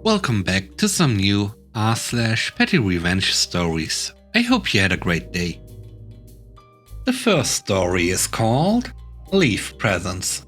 Welcome back to some new r/petty revenge stories. I hope you had a great day. The first story is called Leave Presents.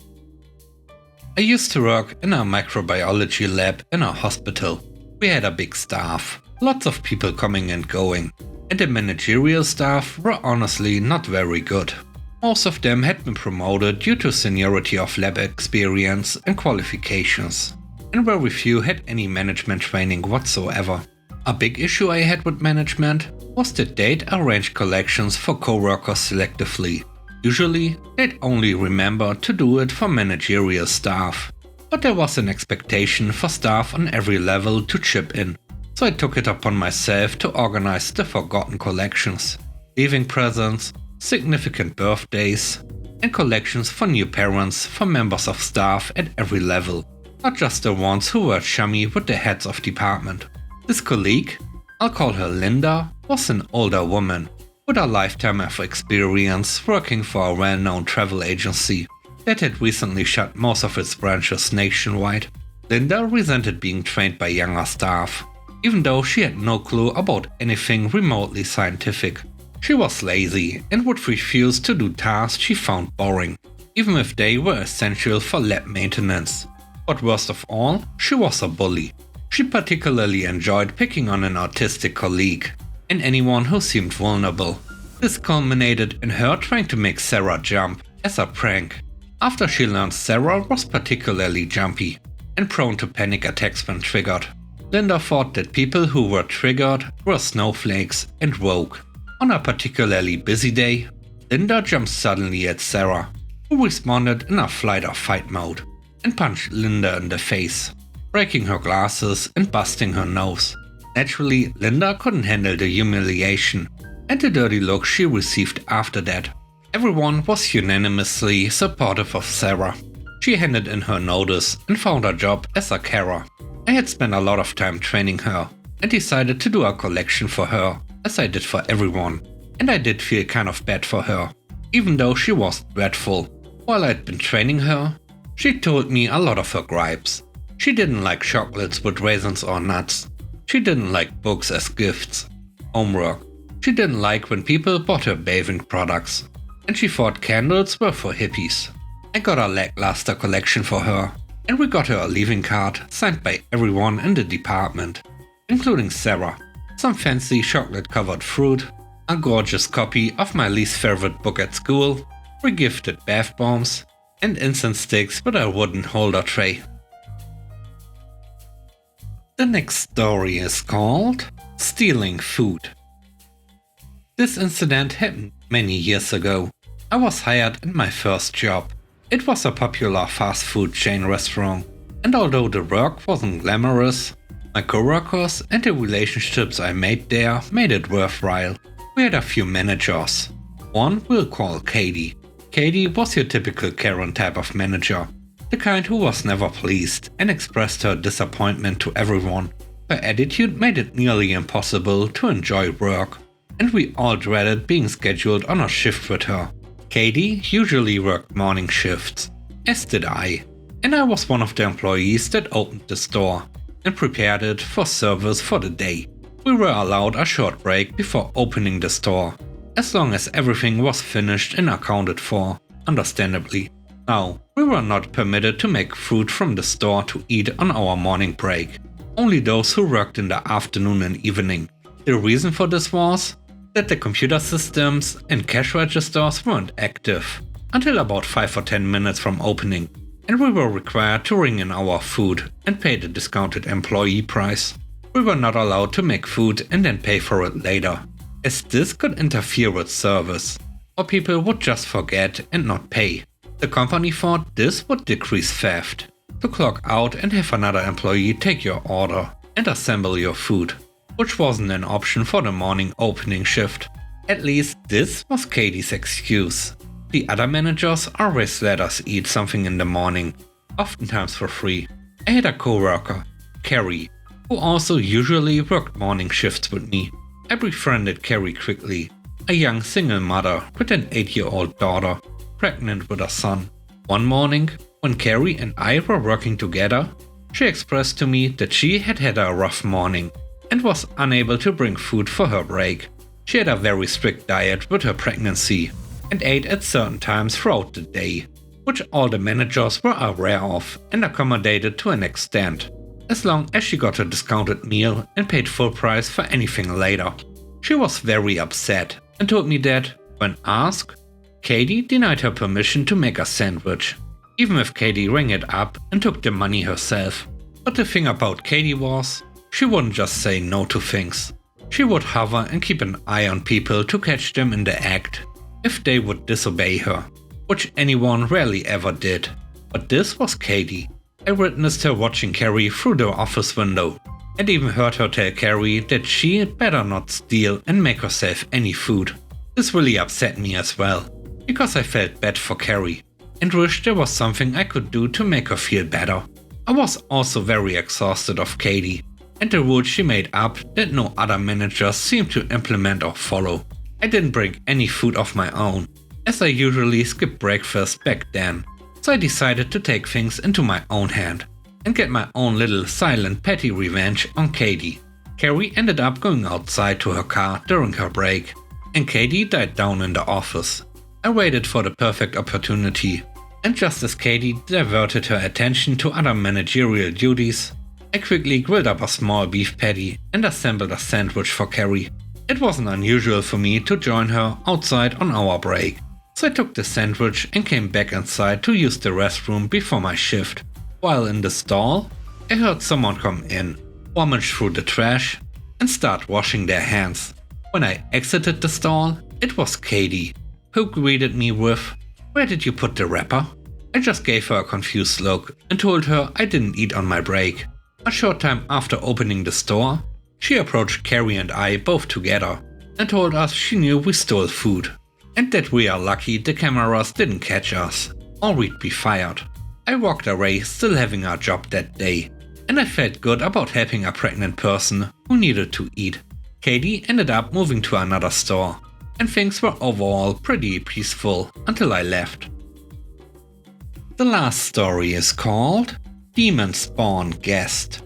I used to work in a microbiology lab in a hospital. We had a big staff, lots of people coming and going, and the managerial staff were honestly not very good. Most of them had been promoted due to seniority of lab experience and qualifications, and very few had any management training whatsoever. A big issue I had with management was that they'd arrange collections for coworkers selectively. Usually, they'd only remember to do it for managerial staff, but there was an expectation for staff on every level to chip in, so I took it upon myself to organize the forgotten collections, leaving presents, significant birthdays, and collections for new parents for members of staff at every level, not just the ones who were chummy with the heads of department. This colleague, I'll call her Linda, was an older woman with a lifetime of experience working for a well-known travel agency that had recently shut most of its branches nationwide. Linda resented being trained by younger staff, even though she had no clue about anything remotely scientific. She was lazy and would refuse to do tasks she found boring, even if they were essential for lab maintenance. But worst of all, she was a bully. She particularly enjoyed picking on an autistic colleague and anyone who seemed vulnerable. This culminated in her trying to make Sarah jump as a prank, after she learned Sarah was particularly jumpy and prone to panic attacks when triggered. Linda thought that people who were triggered were snowflakes and rogue. On a particularly busy day, Linda jumped suddenly at Sarah, who responded in a flight or fight mode, and punched Linda in the face, breaking her glasses and busting her nose. Naturally, Linda couldn't handle the humiliation and the dirty look she received after that. Everyone was unanimously supportive of Sarah. She handed in her notice and found a job as a carer. I had spent a lot of time training her and decided to do a collection for her, as I did for everyone, and I did feel kind of bad for her, even though she was dreadful. While I'd been training her, she told me a lot of her gripes. She didn't like chocolates with raisins or nuts. She didn't like books as gifts, homework. She didn't like when people bought her bathing products, and she thought candles were for hippies. I got a lackluster collection for her, and we got her a leaving card signed by everyone in the department, including Sarah, some fancy chocolate-covered fruit, a gorgeous copy of my least favorite book at school, regifted bath bombs, and incense sticks with a wooden holder tray. The next story is called Stealing Food. This incident happened many years ago. I was hired in my first job. It was a popular fast food chain restaurant, and although the work wasn't glamorous, my coworkers and the relationships I made there made it worthwhile. We had a few managers. One we'll call Katie. Katie was your typical Karen type of manager, the kind who was never pleased and expressed her disappointment to everyone. Her attitude made it nearly impossible to enjoy work, and we all dreaded being scheduled on a shift with her. Katie usually worked morning shifts, as did I, and I was one of the employees that opened the store and prepared it for service for the day. We were allowed a short break before opening the store, as long as everything was finished and accounted for, understandably. Now, we were not permitted to make food from the store to eat on our morning break, only those who worked in the afternoon and evening. The reason for this was that the computer systems and cash registers weren't active until about 5 or 10 minutes from opening, and we were required to ring in our food and pay the discounted employee price. We were not allowed to make food and then pay for it later, as this could interfere with service, or people would just forget and not pay. The company thought this would decrease theft, to clock out and have another employee take your order and assemble your food, which wasn't an option for the morning opening shift. At least this was Katie's excuse. The other managers always let us eat something in the morning, oftentimes for free. I had a coworker, Carrie, who also usually worked morning shifts with me. I befriended Carrie quickly, a young single mother with an 8-year-old daughter, pregnant with a son. One morning, when Carrie and I were working together, She expressed to me that she had had a rough morning and was unable to bring food for her break. She had a very strict diet with her pregnancy and ate at certain times throughout the day, which all the managers were aware of and accommodated to an extent, as long as she got a discounted meal and paid full price for anything later. She was very upset and told me that, when asked, Katie denied her permission to make a sandwich, even if Katie rang it up and took the money herself. But the thing about Katie was, she wouldn't just say no to things. She would hover and keep an eye on people to catch them in the act if they would disobey her, which anyone rarely ever did. But this was Katie. I witnessed her watching Carrie through the office window, and even heard her tell Carrie that she better not steal and make herself any food. This really upset me as well, because I felt bad for Carrie, and wished there was something I could do to make her feel better. I was also very exhausted of Katie, and the rules she made up that no other managers seemed to implement or follow. I didn't bring any food of my own, as I usually skip breakfast back then, so I decided to take things into my own hand and get my own little silent petty revenge on Katie. Carrie ended up going outside to her car during her break, and Katie died down in the office. I waited for the perfect opportunity, and just as Katie diverted her attention to other managerial duties, I quickly grilled up a small beef patty and assembled a sandwich for Carrie. It wasn't unusual for me to join her outside on our break, so I took the sandwich and came back inside to use the restroom before my shift. While in the stall, I heard someone come in, rummage through the trash, and start washing their hands. When I exited the stall, it was Katie, who greeted me with, "Where did you put the wrapper?" I just gave her a confused look and told her I didn't eat on my break. A short time after opening the store, she approached Carrie and I both together and told us she knew we stole food, and that we are lucky the cameras didn't catch us, or we'd be fired. I walked away still having a job that day, and I felt good about helping a pregnant person who needed to eat. Katie ended up moving to another store, and things were overall pretty peaceful until I left. The last story is called Demon Spawn Guest.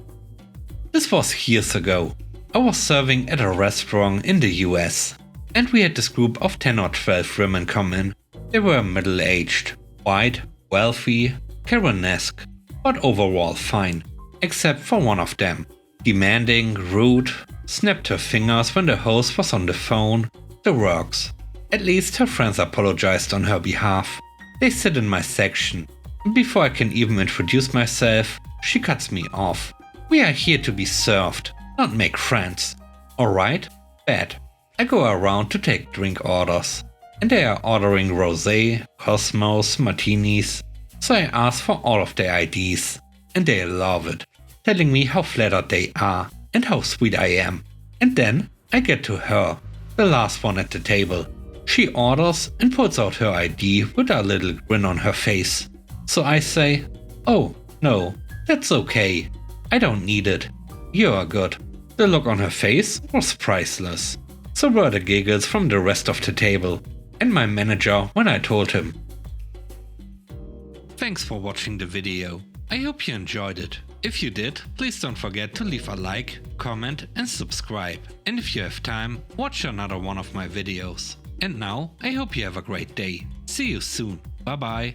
This was years ago. I was serving at a restaurant in the US, and we had this group of 10 or 12 women come in. They were middle-aged, white, wealthy, Karen-esque, but overall fine, except for one of them. Demanding, rude, snapped her fingers when the host was on the phone, the works. At least her friends apologized on her behalf. They sit in my section. Before I can even introduce myself, she cuts me off. "We are here to be served, not make friends." Alright, bad. I go around to take drink orders, and they are ordering rosé, Cosmos, martinis, so I ask for all of their IDs, and they love it, telling me how flattered they are and how sweet I am. And then I get to her, the last one at the table. She orders and pulls out her ID with a little grin on her face. So I say, "Oh, no, that's okay. I don't need it. You are good." The look on her face was priceless. So were the giggles from the rest of the table, and my manager when I told him. Thanks for watching the video. I hope you enjoyed it. If you did, please don't forget to leave a like, comment and subscribe. And if you have time, watch another one of my videos. And now, I hope you have a great day. See you soon. Bye bye.